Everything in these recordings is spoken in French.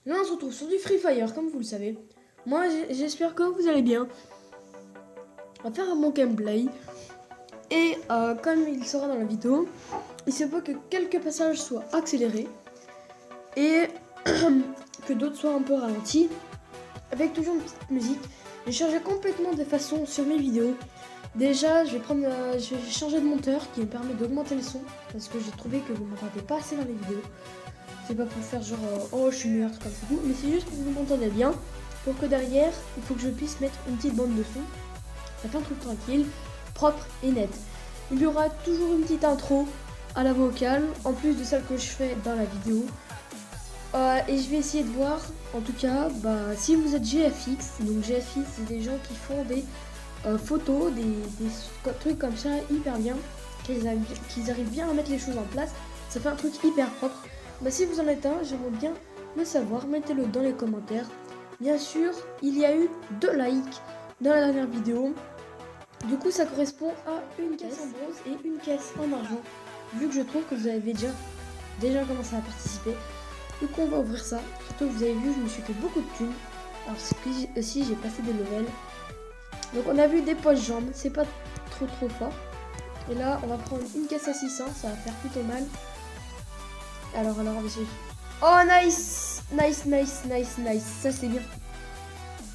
Là on se retrouve sur du Free Fire comme vous le savez. Moi j'espère que vous allez bien. On va faire un bon gameplay. Et comme il sera dans la vidéo, il se peut que quelques passages soient accélérés et que d'autres soient un peu ralentis, avec toujours une petite musique. J'ai changé complètement de façon sur mes vidéos. Déjà, je vais changer de monteur qui me permet d'augmenter le son parce que j'ai trouvé que vous ne m'entendez pas assez dans les vidéos. C'est pas pour faire genre oh je suis meilleur comme ça, mais c'est juste que vous m'entendez bien. Pour que derrière, il faut que je puisse mettre une petite bande de son. Ça fait un truc tranquille, propre et net. Il y aura toujours une petite intro à la vocale, en plus de celle que je fais dans la vidéo. Et je vais essayer de voir, en tout cas, si vous êtes GFX, donc GFX c'est des gens qui font des photos, des trucs comme ça hyper bien, qu'ils arrivent bien à mettre les choses en place, ça fait un truc hyper propre. Si vous en êtes un, j'aimerais bien le savoir, mettez-le dans les commentaires. Bien sûr, il y a eu 2 likes dans la dernière vidéo. Du coup, ça correspond à une caisse en bronze et une caisse en argent. Vu que je trouve que vous avez déjà commencé à participer. Du coup, on va ouvrir ça. Surtout que vous avez vu, je me suis fait beaucoup de thunes. Alors aussi, j'ai passé des levels. Donc, on a vu des poches jambes. C'est pas trop fort. Et là, on va prendre une caisse à 600. Ça va faire plutôt mal. Alors, on va essayer. Oh, nice! Nice. Ça, c'est bien.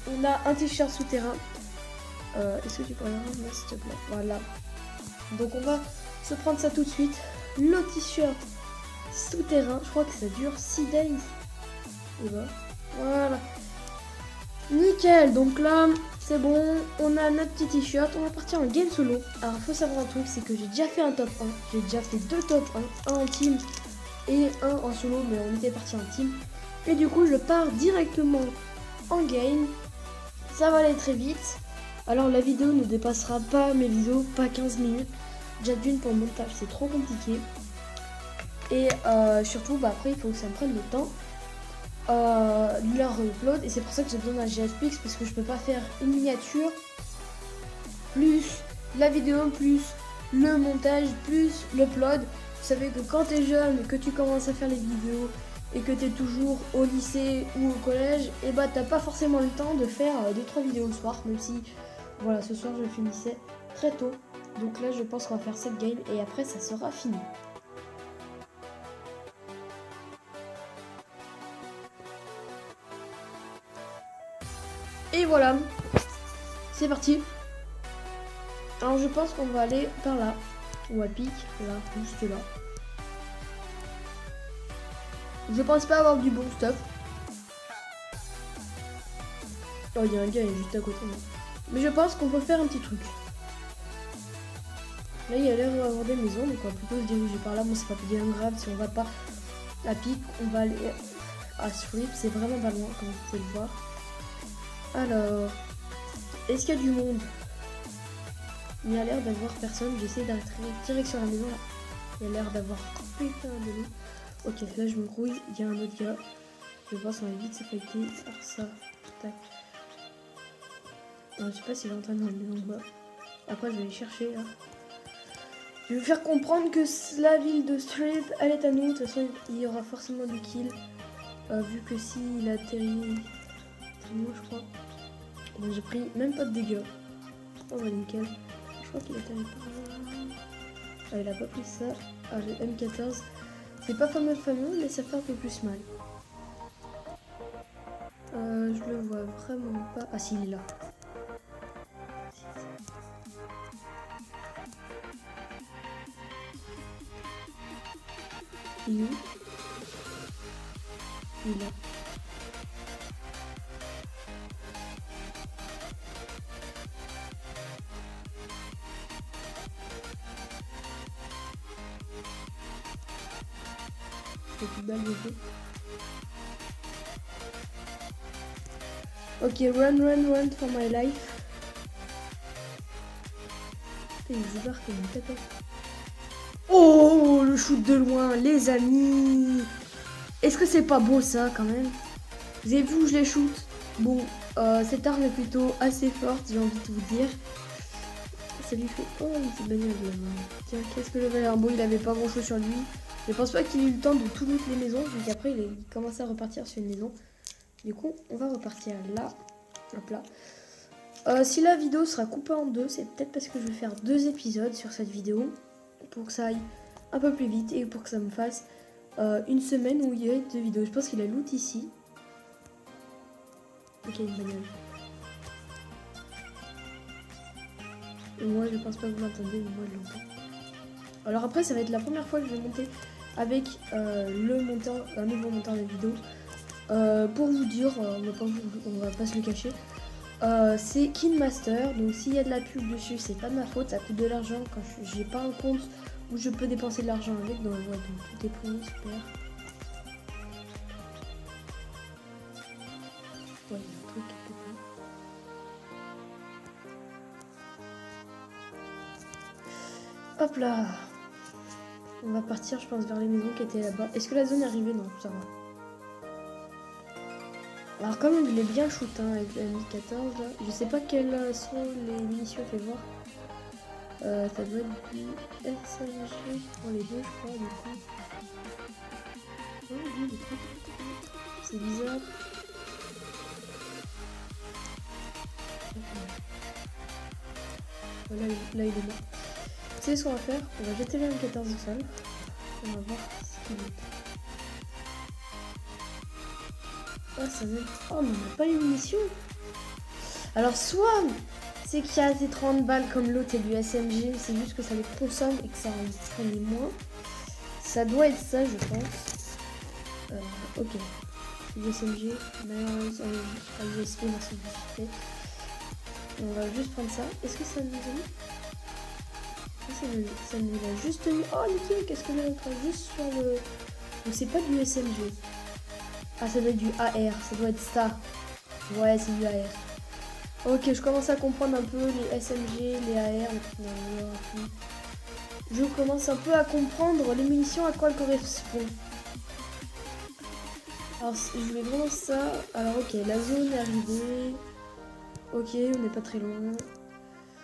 On a un t-shirt souterrain. Est-ce que tu peux regarder, s'il te plaît? Voilà. Donc on va se prendre ça tout de suite. Le t-shirt souterrain. Je crois que ça dure 6 days. Et voilà. Nickel. Donc là, c'est bon. On a notre petit t-shirt. On va partir en game solo. Alors, il faut savoir un truc, c'est que j'ai déjà fait un top 1. J'ai déjà fait 2 top 1. Un en team et un en solo. Mais on était parti en team. Et du coup, je pars directement en game. Ça va aller très vite. Alors la vidéo ne dépassera pas mes vidéos, pas 15 minutes. Déjà d'une pour le montage, c'est trop compliqué. Et surtout, après il faut que ça me prenne le temps de la upload. Et c'est pour ça que j'ai besoin d'un GFX parce que je peux pas faire une miniature, plus la vidéo, plus le montage, plus l'upload. Vous savez que quand tu es jeune, que tu commences à faire les vidéos et que tu es toujours au lycée ou au collège, et t'as pas forcément le temps de faire 2-3 vidéos le soir, même si voilà, ce soir je finissais très tôt. Donc là je pense qu'on va faire cette game et après ça sera fini. Et voilà, c'est parti. Alors je pense qu'on va aller par là, ou à pic, là, juste là. Je pense pas avoir du bon stuff. Oh, il y a un gars, il est juste à côté de moi. Mais je pense qu'on peut faire un petit truc. Là, il y a l'air d'avoir des maisons, donc on va plutôt se diriger par là. Bon, c'est pas bien grave si on va pas à pic. On va aller à Strip, c'est vraiment pas loin, comme vous pouvez le voir. Alors, est-ce qu'il y a du monde? Il y a l'air d'avoir personne. J'essaie d'arrêter direct sur la maison là. Il y a l'air d'avoir putain de loup. Ok, là je me grouille, il y a un autre gars. Je vais voir si on va vite se fighter. Alors ça, tac. Non, je sais pas s'il est en train de dans la maison en bas. Après je vais aller chercher là. Je vais faire comprendre que la ville de Strip, elle est à nous. De toute façon, il y aura forcément du kill. Vu que s'il atterrit, moi je crois. Bon, j'ai pris même pas de dégâts. Oh bah nickel. Je crois qu'il atterrit pas. Ah, il a pas pris ça. Ah, j'ai M14. C'est pas fameux, mais ça fait un peu plus mal. Je le vois vraiment pas. Ah si, il est là. Il est où? Il est là. J'ai plus de balles de feu. Ok, run for my life. Putain, il débarque comme une tête. Oh, le shoot de loin, les amis. Est-ce que c'est pas beau ça quand même? Vous avez vu où je les shoot? Bon, cette arme est plutôt assez forte, j'ai envie de vous dire. Ça lui fait... Oh, une petite bagnole là. Tiens, qu'est-ce que j'avais l'air beau, il avait pas grand chose sur lui. Je pense pas qu'il ait eu le temps de tout loot les maisons, donc après il commençait à repartir sur une maison. Du coup, on va repartir là. Hop là. Si la vidéo sera coupée en deux, c'est peut-être parce que je vais faire 2 épisodes sur cette vidéo. Pour que ça aille un peu plus vite et pour que ça me fasse une semaine où il y a 2 vidéos. Je pense qu'il a loot ici. Ok, une bagnole. Et moi, je pense pas que vous l'entendez, mais moi, je l'entends. Alors après, ça va être la première fois que je vais monter avec le monteur, un nouveau monteur de vidéo. Pour vous dire, on va pas se le cacher, c'est KineMaster. Donc s'il y a de la pub dessus, c'est pas de ma faute, ça coûte de l'argent quand j'ai pas un compte où je peux dépenser de l'argent avec. Donc ouais, donc tout est pris, super. Ouais, il y a un truc quelque part. Hop là. On va partir, je pense, vers les maisons qui étaient là-bas. Est-ce que la zone est arrivée? Non, ça va. Alors quand même, il est bien shoot hein, avec la M14 là. Je sais pas quelles sont les munitions, fais voir. Ça doit être du SMG pour les deux, je crois, du coup. Oh, oui, c'est bizarre. Voilà, là, il est mort. Vous savez ce qu'on va faire? On va jeter la M14 au sol. On va voir ce qu'il est. Oh, ça veut... Oh, mais on n'a pas les munitions. Alors, soit c'est qu'il y a des 30 balles comme l'autre et du SMG, c'est juste que ça les consomme et que ça en les moins. Ça doit être ça, je pense. Ok. Du SMG, USB, merci de vous. On va juste prendre ça. Est-ce que ça nous a mis? Ça nous a juste mis. Oh, nickel, qu'est-ce qu'on a encore juste sur le. Donc, c'est pas du SMG. Ah, ça doit être du AR, ça doit être ça. Ouais, c'est du AR. Ok, je commence à comprendre un peu les SMG, les AR. Je commence un peu à comprendre les munitions, à quoi elles correspondent. Alors, je voulais vraiment ça. Alors, ok, la zone est arrivée. Ok, on n'est pas très loin.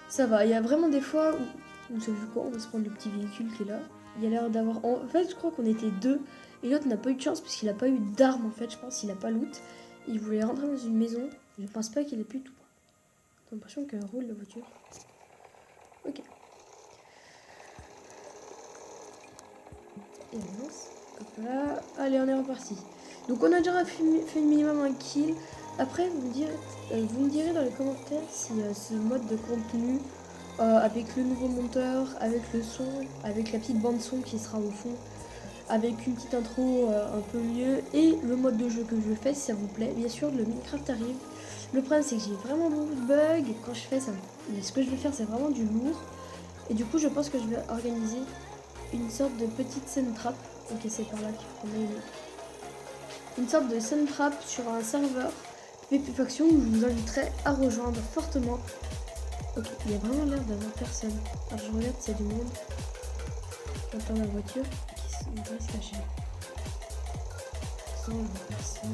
Ça va, il y a vraiment des fois où... Vous savez quoi, on va se prendre le petit véhicule qui est là. Il y a l'air d'avoir... En fait, je crois qu'on était 2. Et l'autre n'a pas eu de chance parce qu'il n'a pas eu d'arme en fait, je pense qu'il n'a pas loot. Il voulait rentrer dans une maison. Je pense pas qu'il ait pu tout. J'ai l'impression qu'elle roule la voiture. Ok. Et on lance. Hop là. Allez, on est reparti. Donc on a déjà fait minimum un kill. Après, vous me direz dans les commentaires si ce mode de contenu, avec le nouveau monteur, avec le son, avec la petite bande son qui sera au fond, avec une petite intro un peu mieux et le mode de jeu que je fais si ça vous plaît. Bien sûr, le Minecraft arrive. Le problème c'est que j'ai vraiment beaucoup de bugs et quand je fais ça, mais ce que je vais faire c'est vraiment du lourd. Et du coup je pense que je vais organiser une sorte de petite scène trap. Ok, c'est par là qu'il faut qu'on aille. Une sorte de scène trap sur un serveur PvP Faction où je vous inviterai à rejoindre fortement. Ok, il y a vraiment l'air d'avoir personne. Alors je regarde s'il y a du monde. J'entends la voiture. On va se cacher. Personne.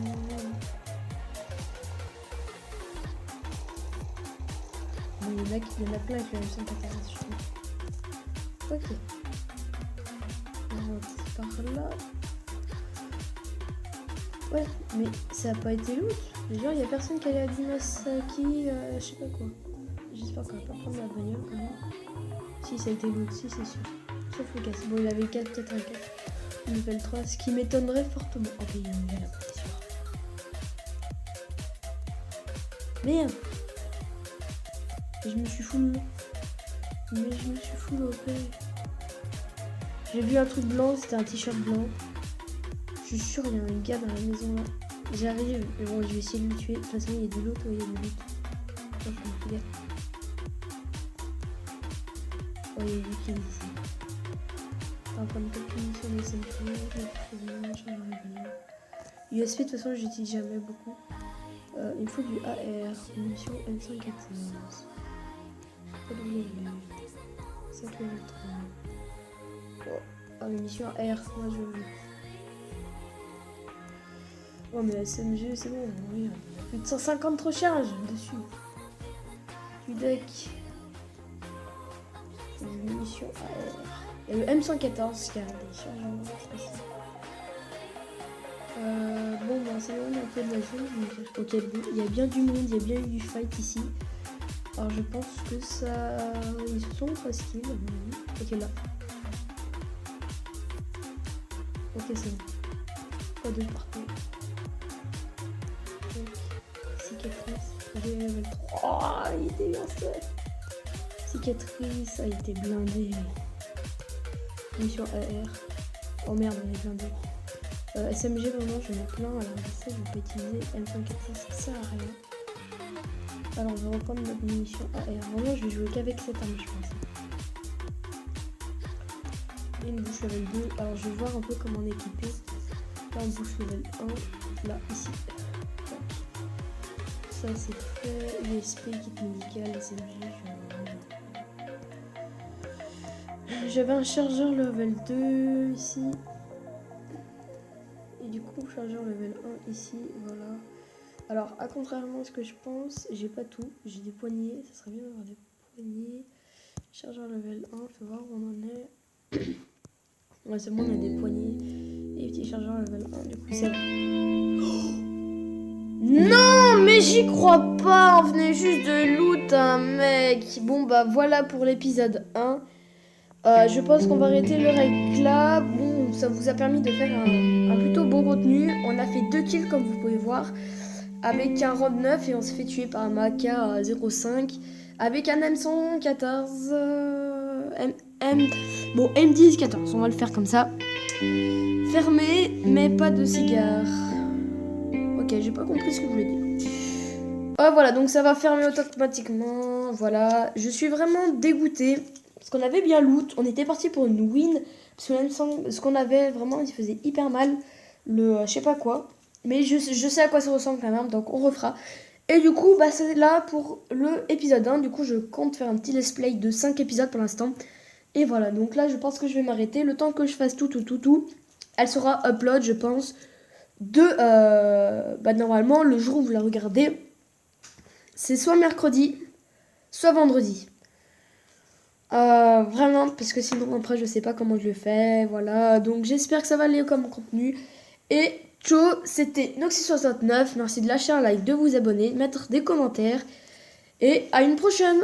Bon, il y en a plein avec le M114, je trouve. Ok. On va par là. Ouais, mais ça n'a pas été loot. Genre, il n'y a personne qui allait à Dimasaki, je sais pas quoi. J'espère qu'on va pas prendre la bagnole quand même. Si, ça a été loot, si, c'est sûr. Sauf le casse. Bon, il avait 4, peut-être un 4. Level 3, ce qui m'étonnerait fortement. Ok, il y a un gars là-bas, c'est sûr. Merde! Je me suis full. Mais je me suis full OP. J'ai vu un truc blanc, c'était un t-shirt blanc. Je suis sûre, il y a un gars dans la maison là. J'arrive, mais bon, je vais essayer de le tuer. De toute façon, il y a du loot, il y a du loot. Oh, je me oh, il y a du kill ici. On va prendre quelques munitions de SMG. USP, de toute façon, j'utilise jamais beaucoup. Il me faut du AR, munitions M114. Ça peut être. Oh, munitions AR, moi je veux. Oh, mais la SMG, c'est bon, il y a plus de 150 recharges dessus. Du deck. Des munitions AR. Et le M114 qui a des chargements spéciaux. Bon, bah, c'est vraiment un peu de la zone. Ok, bon, il y a bien du monde, il y a bien eu du fight ici. Alors, je pense que ça. Ils se sont faciles. Ok, là. Ok, c'est bon. Pas de partout. Cicatrice. J'ai level 3. Oh, il était bien ça. Cicatrice a été blindée. Mission AR. Oh merde, on est blindé. SMG, vraiment, je mets plein. Alors, je sais, je peux utiliser M146, ça sert à rien. Alors, on va reprendre notre munition AR. Vraiment, je vais jouer qu'avec cette arme, je pense. Et une bouche level 2. Alors, je vais voir un peu comment on est équipé. Là, on bouche level 1. Là, ici. Ça, c'est fait. USP, kit médical, SMG. J'avais un chargeur level 2 ici. Et du coup, chargeur level 1 ici, voilà. Alors, à contrairement à ce que je pense, j'ai pas tout. J'ai des poignées, ça serait bien d'avoir des poignées. Chargeur level 1, faut voir où on en est. Ouais, c'est bon, on a des poignées. Et petit chargeur level 1, du coup, c'est bon. Oh non, mais j'y crois pas, on venait juste de loot un mec. Bon, bah voilà pour l'épisode 1. Je pense qu'on va arrêter le règle là. Bon, ça vous a permis de faire un plutôt bon contenu. On a fait 2 kills comme vous pouvez voir. Avec un round 9 et on s'est fait tuer par un Maka 05. Avec un M114. Bon, M10 14, on va le faire comme ça. Fermé, mais pas de cigare. Ok, j'ai pas compris ce que vous voulez dire. Oh, voilà, donc ça va fermer automatiquement. Voilà, je suis vraiment dégoûtée. Parce qu'on avait bien loot, on était parti pour une win. Parce que ce qu'on avait vraiment, il faisait hyper mal. Le je sais pas quoi. Mais je sais à quoi ça ressemble quand même, donc on refera. Et du coup, bah, c'est là pour le épisode 1. Du coup, je compte faire un petit let's play de 5 épisodes pour l'instant. Et voilà, donc là, je pense que je vais m'arrêter. Le temps que je fasse tout. Elle sera upload, je pense, bah, normalement, le jour où vous la regardez, c'est soit mercredi, soit vendredi. Vraiment, parce que sinon après je sais pas comment je le fais, voilà. Donc j'espère que ça va aller comme contenu. Et ciao, c'était Noxy69. Merci de lâcher un like, de vous abonner, de mettre des commentaires. Et à une prochaine.